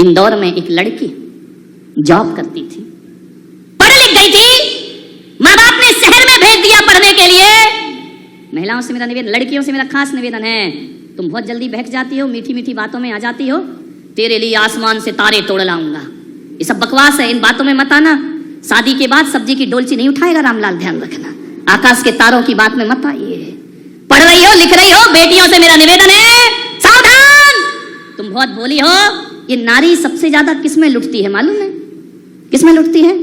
इंदौर में एक लड़की जॉब करती थी, पढ़ लिख गई थी, माँ बाप ने शहर में भेज दिया पढ़ने के लिए। महिलाओं से मेरा निवेदन, लड़कियों से मेरा खास निवेदन है, तुम बहुत जल्दी बहक जाती हो, मीठी मीठी बातों में आ जाती हो, तेरे लिए आसमान से तारे तोड़ लाऊंगा, ये सब बकवास है, इन बातों में मत आना। शादी के बाद सब्जी की डोलची नहीं उठाएगा रामलाल, ध्यान रखना। आकाश के तारों की बात में मत आइए। पढ़ रही हो, लिख रही हो, बेटियों से मेरा निवेदन है, सावधान। तुम बहुत बोली हो, ये नारी सबसे ज्यादा किसमें लुटती है मालूम है? किसमें लुटती है?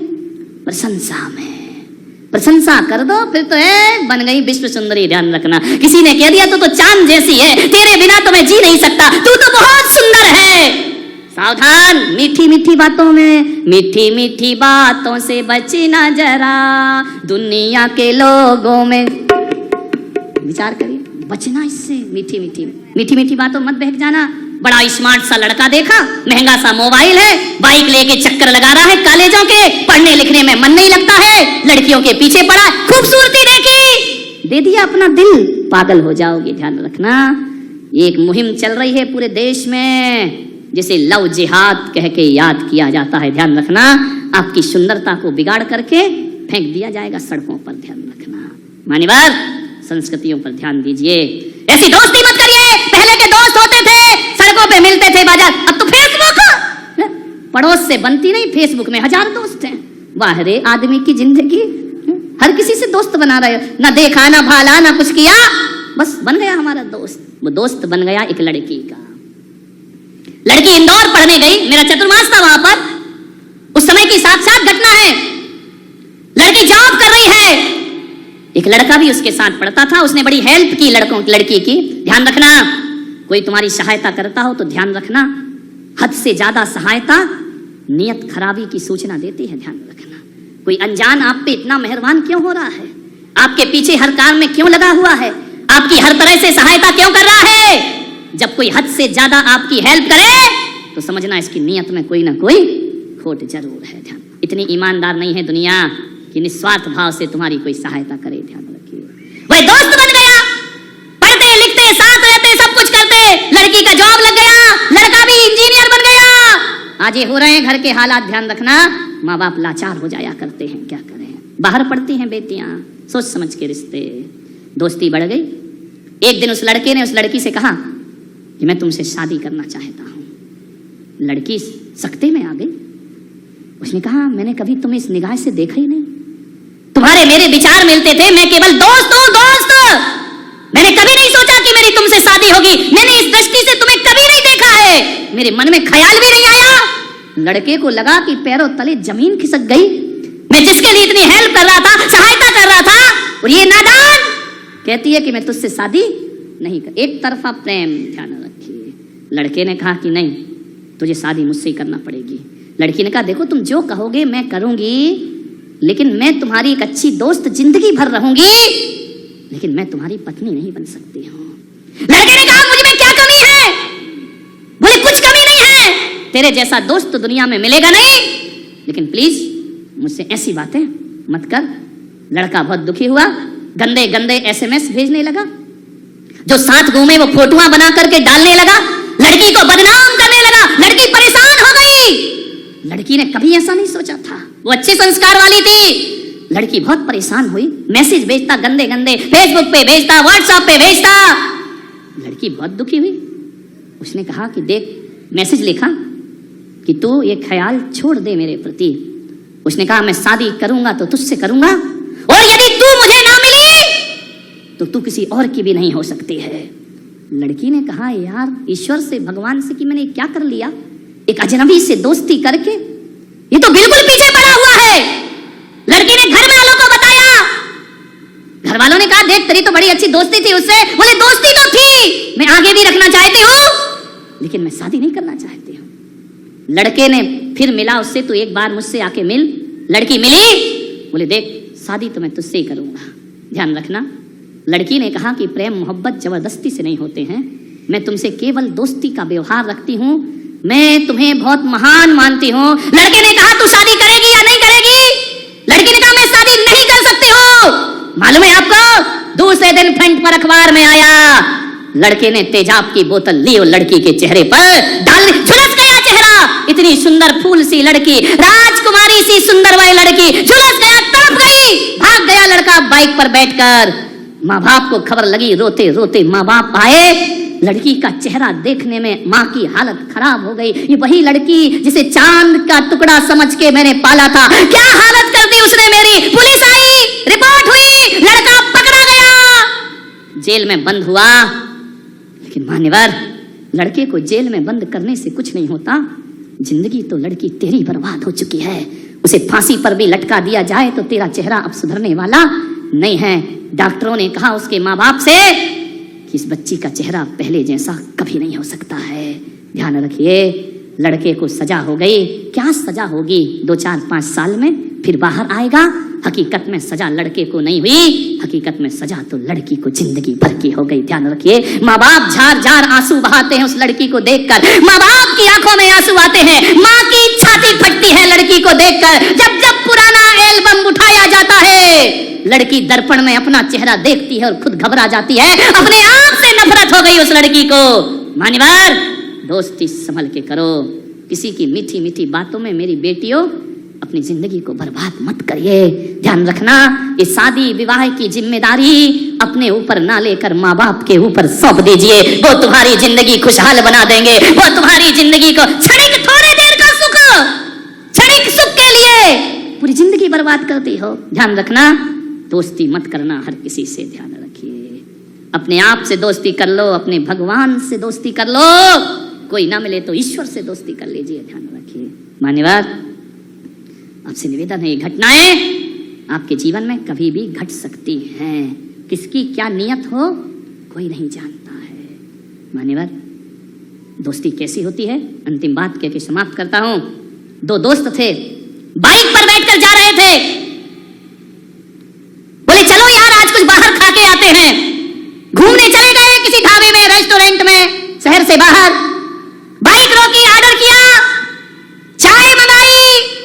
प्रशंसा में। प्रशंसा कर दो फिर तो है बन गई विश्व सुंदरी, ध्यान रखना। किसी ने कह दिया तो चांद जैसी है, तेरे बिना तो मैं जी नहीं सकता, तू तो बहुत सुंदर है। सावधान, मीठी मीठी बातों में, मीठी मीठी बातों से बचना जरा, दुनिया के लोगों में विचार करिए, बचना इससे। मीठी मीठी मीठी मीठी बातों मत बहक जाना। बड़ा स्मार्ट सा लड़का देखा, महंगा सा मोबाइल है, बाइक लेके चक्कर लगा रहा है कॉलेजों के, पढ़ने लिखने में मन नहीं लगता है, लड़कियों के पीछे पड़ा, खूबसूरती देखी, दे दिया अपना दिल, पागल हो जाओगे, ध्यान रखना। एक मुहिम चल रही है पूरे देश में जिसे लव जिहाद कह के याद किया जाता है, ध्यान रखना। आपकी सुंदरता को बिगाड़ करके फेंक दिया जाएगा सड़कों पर, ध्यान रखना। मान्यवर, संस्कृतियों पर ध्यान दीजिए, ऐसी दोस्ती मत करिए। पहले के दोस्त होते थे, सड़कों पे मिलते थे बाजार, अब तो फेसबुक, पड़ोस से बनती नहीं, फेसबुक में 1000 दोस्त हैं। वाह रे आदमी की जिंदगी, हर किसी से दोस्त बना रहे हो, ना देखा ना भाला ना कुछ किया, बस बन गया हमारा दोस्त। वो दोस्त बन गया एक लड़की का। लड़की इंदौर पढ़ने गई, मेरा चतुर्मास था वहां पर, उस समय की साक्षात घटना है। लड़की जॉब कर रही है, एक लड़का भी उसके साथ पढ़ता था, उसने बड़ी हेल्प की लड़की की। ध्यान रखना, कोई तुम्हारी सहायता करता हो तो ध्यान रखना, हद से ज्यादा सहायता नियत खराबी की सूचना देती है, ध्यान रखना। कोई अनजान आप पे इतना मेहरबान क्यों हो रहा है? आपके पीछे हर काम में क्यों लगा हुआ है? आपकी हर तरह से सहायता क्यों कर रहा है? जब कोई हद से ज्यादा आपकी हेल्प करे तो समझना इसकी नियत में कोई ना कोई खोट जरूर है। ध्यान, इतनी ईमानदार नहीं है दुनिया कि निस्वार्थ भाव से तुम्हारी कोई सहायता करे, ध्यान रखिए। वह दोस्त बन गया, पढ़ते लिखते साथ रहते, सब कुछ करते, लड़की का जॉब लग गया, लड़का भी इंजीनियर बन गया। आज ये हो रहे हैं घर के हालात, ध्यान रखना। माँ बाप लाचार हो जाया करते हैं, क्या करें, बाहर पढ़ती हैं बेटियां, सोच समझ के रिश्ते। दोस्ती बढ़ गई। एक दिन उस लड़के ने उस लड़की से कहा कि मैं तुमसे शादी करना चाहता हूं। लड़की सकते में आ गई। उसने कहा मैंने कभी तुम्हें इस निगाह से देखा ही नहीं, तुम्हारे मेरे विचार मिलते थे, मैं केवल दोस्त हूं, दोस्त। मैंने कभी नहीं सोचा कि मेरी तुमसे शादी होगी, मैंने इस दृष्टि से तुम्हें कभी नहीं देखा है, मेरे मन में ख्याल भी नहीं आया। लड़के को लगा कि पैरों तले जमीन खिसक गई। मैं जिसके लिए इतनी हेल्प कर रहा था, सहायता कर रहा था, और ये नादान कहती है कि मैं तुझसे शादी नहीं कर। एक तरफा प्रेम, ध्यान रखिए। लड़के ने कहा कि नहीं, तुझे शादी मुझसे ही करना पड़ेगी। लड़की ने कहा देखो तुम जो कहोगे मैं करूंगी, लेकिन मैं तुम्हारी एक अच्छी दोस्त जिंदगी भर रहूंगी, लेकिन मैं तुम्हारी पत्नी नहीं बन सकती हूँ। लड़के ने कहा मुझ में क्या कमी है? बोले कुछ कमी नहीं है, तेरे जैसा दोस्त तो दुनिया में मिलेगा नहीं, लेकिन प्लीज मुझसे ऐसी बातें मत कर। लड़का बहुत दुखी हुआ, गंदे गंदे SMS भेजने लगा, जो साथ घूमे वो फोटोआं बना करके डालने लगा, लड़की को बदनाम करने लगा। लड़की परेशान हो गई। लड़की ने कभी ऐसा नहीं सोचा था, वो अच्छे संस्कार वाली थी। लड़की बहुत परेशान हुई, मैसेज भेजता गंदे गंदे, फेसबुक पे भेजता, व्हाट्सएप पे भेजता। लड़की बहुत दुखी हुई। उसने कहा कि देख, मैसेज लिखा कि तू ये ख्याल छोड़ दे मेरे प्रति। उसने कहा मैं शादी करूंगा तो तुझसे करूंगा, और यदि तू मुझे ना मिली तो तू किसी और की भी नहीं हो सकती है। लड़की ने कहा यार, ईश्वर से, भगवान से कि मैंने क्या कर लिया, एक अजनबी से दोस्ती करके, ये तो बिल्कुल पीछे पड़ा हुआ है। लड़की ने घर वालों को बताया, घर वालों ने कहा देख तेरी तो बड़ी अच्छी दोस्ती थी उससे। बोले दोस्ती तो थी, मैं आगे भी रखना चाहती हूँ, लेकिन मैं शादी नहीं करना चाहती हूँ। लड़के ने फिर मिला उससे, तू एक बार मुझसे आके मिल। लड़की मिली, बोले देख शादी तो मैं तुझसे ही करूंगा, ध्यान रखना। लड़की ने कहा कि प्रेम मोहब्बत जबरदस्ती से नहीं होते हैं, मैं तुमसे केवल दोस्ती का व्यवहार रखती हूँ, मैं तुम्हें बहुत महान मानती हूँ। लड़के ने कहा तू शादी करेगी या नहीं करेगी? लड़की ने कहा मैं शादी नहीं कर सकती हूँ। मालूम है आपको, दूसरे दिन फ्रंट पर अखबार में आया, लड़के ने तेजाब की बोतल ली और लड़की के चेहरे पर डाल, झुलस गया चेहरा। सुंदर फूल सी लड़की, राजकुमारी सी सुंदर वह लड़की झुलस गया, तड़प गई, भाग गया लड़का बाइक पर बैठकर। माँ बाप को खबर लगी, रोते रोते माँ बाप आए। लड़की का चेहरा देखने में माँ की हालत खराब हो गई। ये वही लड़की जिसे चांद का टुकड़ा समझ के मैंने पाला था, क्या हालत कर दी उसने मेरी। पुलिस आई, रिपोर्ट हुई, लड़का पकड़ा गया, जेल में बंद हुआ। लेकिन मान्यवर, लड़के को जेल में बंद करने से कुछ नहीं होता। जिंदगी तो लड़की तेरी बर्बाद हो चुकी है। उसे फांसी पर भी लटका दिया जाए तो तेरा चेहरा अब सुधरने वाला नहीं है। डॉक्टरों ने कहा उसके माँ बाप से कि इस बच्ची का चेहरा पहले जैसा कभी नहीं हो सकता है। ध्यान रखिए, लड़के को सजा हो गई। क्या सजा होगी? 2, 4, 5 साल में फिर बाहर आएगा। हकीकत में सजा लड़के को नहीं हुई, हकीकत में सजा तो लड़की को जिंदगी भर की हो गई। ध्यान रखिए, माँ बाप झार झार आंसू बहाते हैं उस लड़की को देखकर। माँ बाप की आंखों में आंसू आते हैं, माँ की छाती फटती है लड़की को देखकर। जब जब पुराना एल्बम उठाया जाता है, लड़की दर्पण में अपना चेहरा देखती है और खुद घबरा जाती है। अपने आप से नफरत हो गई उस लड़की को। मान्यवर, दोस्ती संभल के करो। किसी की मीठी मीठी बातों में मेरी बेटियों अपनी जिंदगी को बर्बाद मत करिए। ध्यान रखना, ये शादी विवाह की जिम्मेदारी अपने ऊपर ना लेकर माँ बाप के ऊपर सौंप दीजिए। वो तुम्हारी जिंदगी खुशहाल बना देंगे। वो तुम्हारी जिंदगी को क्षणिक थोड़ी देर का सुख, क्षणिक सुख के लिए पूरी जिंदगी बर्बाद करती हो। ध्यान रखना, दोस्ती मत करना हर किसी से। ध्यान रखिए, अपने आप से दोस्ती कर लो, अपने भगवान से दोस्ती कर लो। कोई ना मिले तो ईश्वर से दोस्ती कर लीजिए। ध्यान रखिए मान्यवर, आपसे निवेदन है, ये घटनाएं आपके जीवन में कभी भी घट सकती हैं। किसकी क्या नियत हो कोई नहीं जानता है। मान्यवर, दोस्ती कैसी होती है अंतिम बात कह के समाप्त करता हूं। 2 दोस्त थे, बाइक पर बैठकर जा रहे थे। बोले चलो यार आज कुछ बाहर खा के आते हैं। घूमने चले गए किसी ढाबे में, रेस्टोरेंट में, शहर से बाहर। बाइक रोकी, ऑर्डर किया, चाय मंगाई।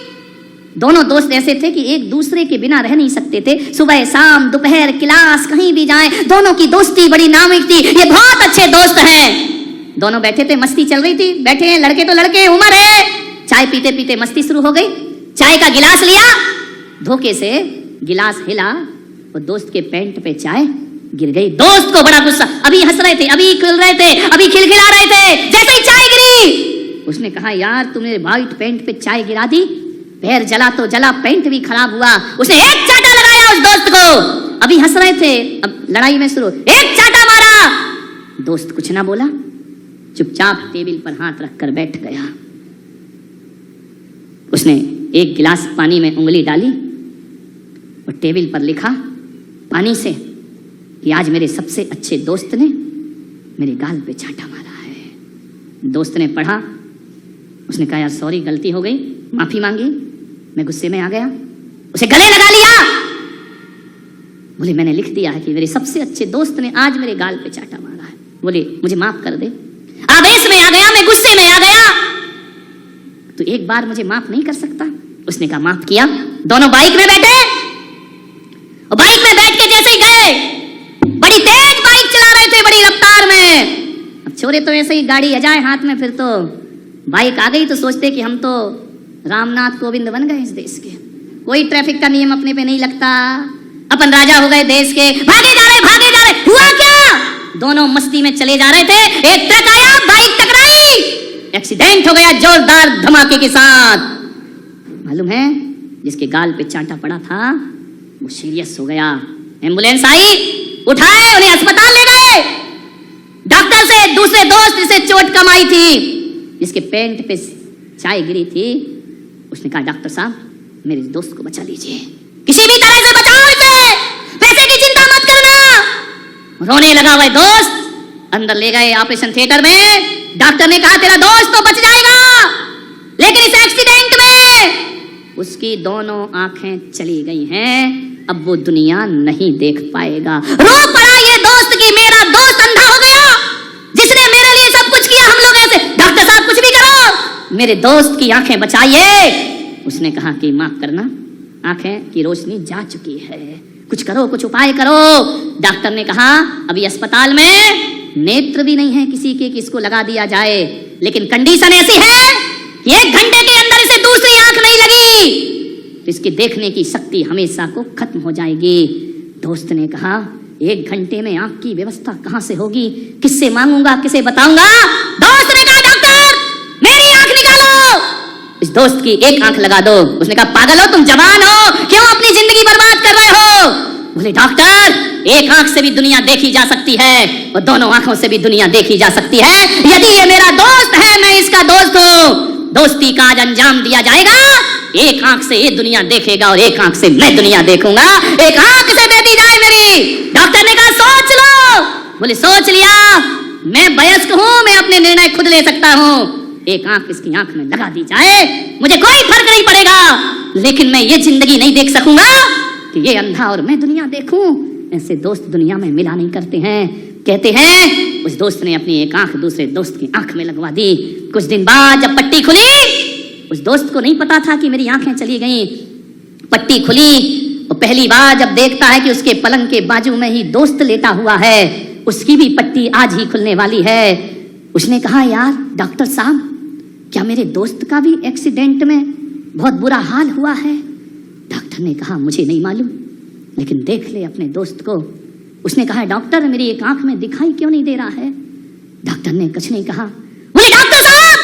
दोनों दोस्त ऐसे थे कि एक दूसरे के बिना रह नहीं सकते थे। सुबह शाम दोपहर क्लास कहीं भी जाएं, दोनों की दोस्ती बड़ी नामुमकिन थी। ये बहुत अच्छे दोस्त हैं। दोनों बैठे थे, मस्ती चल रही थी। बैठे हैं, लड़के तो लड़के, उम्र है। चाय पीते पीते मस्ती शुरू हो गई। चाय का गिलास लिया, धोखे से गिलास हिला और दोस्त के पैंट पे चाय गिर गई। दोस्त को बड़ा गुस्सा, अभी हंस रहे थे, अभी खेल रहे थे, अभी खिलखिला रहे थे, जैसे ही चाय गिरी उसने कहा यार तुमने व्हाइट पैंट पे चाय गिरा दी। पैर जला तो जला, पैंट भी खराब हुआ। उसने एक चाटा लगाया उस दोस्त को। अभी हंस रहे थे, अब लड़ाई में शुरू, एक चाटा मारा। दोस्त कुछ ना बोला, चुपचाप टेबल पर हाथ रखकर बैठ गया। उसने एक गिलास पानी में उंगली डाली और टेबल पर लिखा पानी से कि आज मेरे सबसे अच्छे दोस्त ने मेरे गाल पे चाटा मारा है। दोस्त ने पढ़ा, उसने कहा यार सॉरी, गलती हो गई, माफी मांगी, मैं गुस्से में आ गया। उसे गले लगा लिया। बोले मैंने लिख दिया है कि मेरे सबसे अच्छे दोस्त ने आज मेरे गाल पे चाटा मारा है। बोले मुझे माफ कर दे। आवेश में आ गया, मैं गुस्से में आ गया, तो एक बार मुझे माफ नहीं कर सकता? उसने कहा माफ किया। दोनों बाइक में बैठे और बाइक में बैठ के जैसे ही गए, बड़ी तेज बाइक चला रहे थे, बड़ी रफ्तार में। अब छोरे तो ऐसे ही गाड़ी आ जाए हाथ में, फिर तो बाइक आ गई तो सोचते कि हम तो रामनाथ कोविंद बन गए इस देश के। कोई ट्रैफिक का नियम अपने पे नहीं लगता, अपन राजा हो गए देश के। भागे जा रहे, भागे जा रहे। हुआ क्या? दोनों मस्ती में चले जा रहे थे, एक ट्रक आया, बाइक टकराई, एक्सीडेंट हो गया जोरदार धमाके के साथ। मालूम है जिसके गाल पे चांटा पड़ा था वो सीरियस हो गया। एम्बुलेंस आई, उठाए, उन्हें अस्पताल ले गए। डॉक्टर से दूसरे दोस्त जिसे चोट कम आई थी, जिसके पैंट पे चाय गिरी थी, उसने कहा डॉक्टर साहब मेरे दोस्त को बचा लीजिए, किसी भी तरह से बचाओ इसे, पैसे की चिंता मत करना। रोने लगा वह दोस्त। अंदर ले गए ऑपरेशन थिएटर में। डॉक्टर ने कहा तेरा दोस्त तो बच जाएगा, लेकिन इस एक्सीडेंट में उसकी दोनों आंखें चली गई हैं, अब वो दुनिया नहीं देख पाएगा। रो पड़ा ये दोस्त कि मेरा दोस्त अंधा हो गया, जिसने मेरे लिए सब कुछ किया। हम लोग ऐसे डॉक्टर साहब कुछ भी करो, मेरे दोस्त की आंखें बचाइए। उसने कहा कि माफ करना, आंखें की रोशनी जा चुकी है, कुछ करो, कुछ उपाय करो। डॉक्टर ने कहा अभी अस्पताल में नेत्र भी नहीं है किसी के कि इसको लगा दिया जाए, लेकिन कंडीशन ऐसी है एक घंटे के अंदर इसे दूसरी आंख नहीं लगी तो इसकी देखने की शक्ति हमेशा को खत्म हो जाएगी। दोस्त ने कहा, 1 घंटे में आंख की व्यवस्था कहां से होगी, किससे मांगूंगा, किसे बताऊंगा? दोस्त ने कहा, डॉक्टर मेरी आंख निकालो। इस दोस्त की एक आंख लगा दो। उसने कहा, पागल हो तुम, जवान हो, क्यों अपनी जिंदगी बर्बाद कर रहे हो? बोले, डॉक्टर एक आंख से भी दुनिया देखी जा सकती है और दोनों आंखों से भी दुनिया देखी जा सकती है। यदि ये मेरा दोस्त है, मैं इसका दोस्त हूं, दोस्ती का आज अंजाम दिया जाएगा। एक आंख से ये दुनिया देखेगा और एक आंख से मैं दुनिया देखूंगा। एक आंख से बेटी जाए मेरी। डॉक्टर ने कहा, सोच लो। बोले, सोच लिया, मैं वयस्क हूं, मैं अपने निर्णय खुद ले सकता हूं। एक आंख इसकी आंख में लगा दी जाए, मुझे कोई फर्क नहीं पड़ेगा, लेकिन मैं ये जिंदगी नहीं देख सकूंगा कि ये अंधा और मैं दुनिया देखूं। ऐसे दोस्त दुनिया में मिला नहीं करते हैं। कहते हैं उस दोस्त ने अपनी एक आंख दूसरे दोस्त की आंख में लगवा दी। कुछ दिन बाद जब पट्टी खुली, उस दोस्त को नहीं पता था कि मेरी आंखें चली गई। पट्टी खुली और पहली बार जब देखता है कि उसके पलंग के बाजू में ही दोस्त लेटा हुआ है, उसकी भी पट्टी आज ही खुलने वाली है। उसने कहा, यार डॉक्टर साहब, क्या मेरे दोस्त का भी एक्सीडेंट में बहुत बुरा हाल हुआ है? डॉक्टर ने कहा, मुझे नहीं मालूम, लेकिन देख ले अपने दोस्त को। उसने कहा, डॉक्टर मेरी एक आंख में दिखाई क्यों नहीं दे रहा है? डॉक्टर ने कुछ नहीं कहा। बोले, डॉक्टर साहब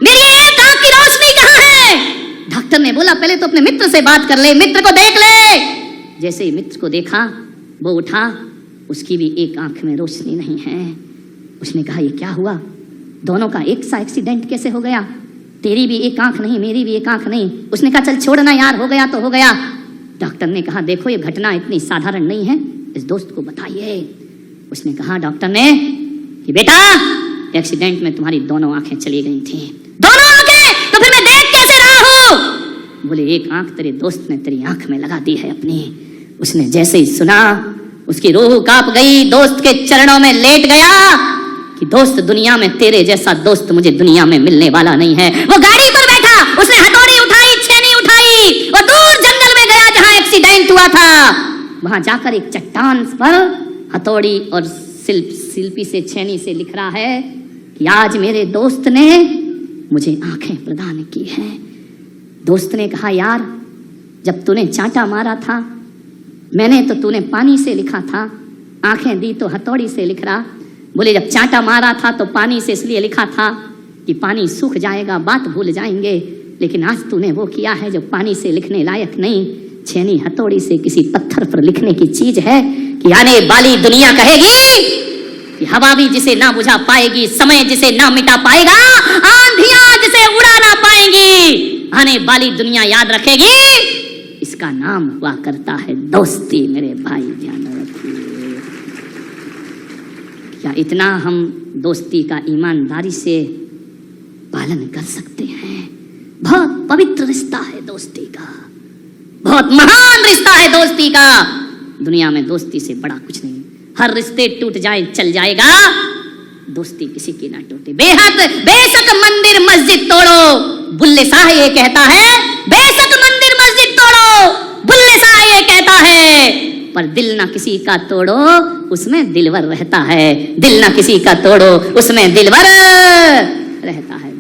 मेरी एक आंख की रोशनी कहाँ है? डॉक्टर ने बोला, पहले तो अपने मित्र से बात कर ले, मित्र को देख ले। जैसे ही मित्र को देखा, वो उठा, उसकी भी एक आंख में रोशनी नहीं है। उसने कहा, ये क्या हुआ? दोनों का एक सा एक्सीडेंट कैसे हो गया? तेरी भी एक आंख नहीं, मेरी भी एक आंख नहीं। उसने कहा, चल छोड़ना यार, हो गया तो हो गया। डॉक्टर ने कहा, देखो ये घटना इतनी साधारण नहीं है, इस दोस्त को बताइए। उसने कहा, डॉक्टर ने, कि बेटा एक्सीडेंट में तुम्हारी दोनों आंखें चली गई थी। दोनों आंखें? तो फिर मैं देख कैसे रहा हूं? बोले, एक आंख तेरे दोस्त ने तेरी आंख में लगा दी है अपनी। उसने जैसे ही सुना, उसकी रूह कांप गई, दोस्त के चरणों में लेट गया कि दोस्त, दुनिया में तेरे जैसा दोस्त मुझे दुनिया में मिलने वाला नहीं है। वो गाड़ी पर बैठा, उसने हथौड़ी उठाई, छेनी उठाई और दूर जंगल में गया जहां एक्सीडेंट हुआ था। वहां जाकर एक चट्टान पर हथौड़ी और शिल्पी से, छेनी से लिख रहा है कि आज मेरे दोस्त ने मुझे आंखें प्रदान की हैं। दोस्त ने कहा, यार जब तूने चांटा मारा था, मैंने तो तूने पानी से लिखा था, आंखें दी तो हथौड़ी से लिख रहा। बोले, जब चांटा मारा था तो पानी से इसलिए लिखा था कि पानी सूख जाएगा, बात भूल जाएंगे, लेकिन आज तूने वो किया है जो पानी से लिखने लायक नहीं, छेनी हथौड़ी से किसी पत्थर पर लिखने की चीज है कि आने वाली दुनिया कहेगी कि हवा भी जिसे ना बुझा पाएगी, समय जिसे ना मिटा पाएगा, आंधियां जिसे उड़ा ना पाएंगी, आने वाली दुनिया याद रखेगी, इसका नाम हुआ करता है दोस्ती। मेरे भाई ध्यान रखिए, क्या इतना हम दोस्ती का ईमानदारी से पालन कर सकते हैं? बहुत पवित्र रिश्ता है दोस्ती का, बहुत महान रिश्ता है दोस्ती का। दुनिया में दोस्ती से बड़ा कुछ नहीं। हर रिश्ते टूट जाए चल जाएगा, दोस्ती किसी की ना टूटे। बेशक मंदिर मस्जिद तोड़ो, बुल्ले शाह ये कहता है, बेशक मंदिर मस्जिद तोड़ो, बुल्ले शाह ये कहता है, पर दिल ना किसी का तोड़ो, उसमें दिलवर रहता है। दिल ना किसी का तोड़ो, उसमें दिलवर रहता है।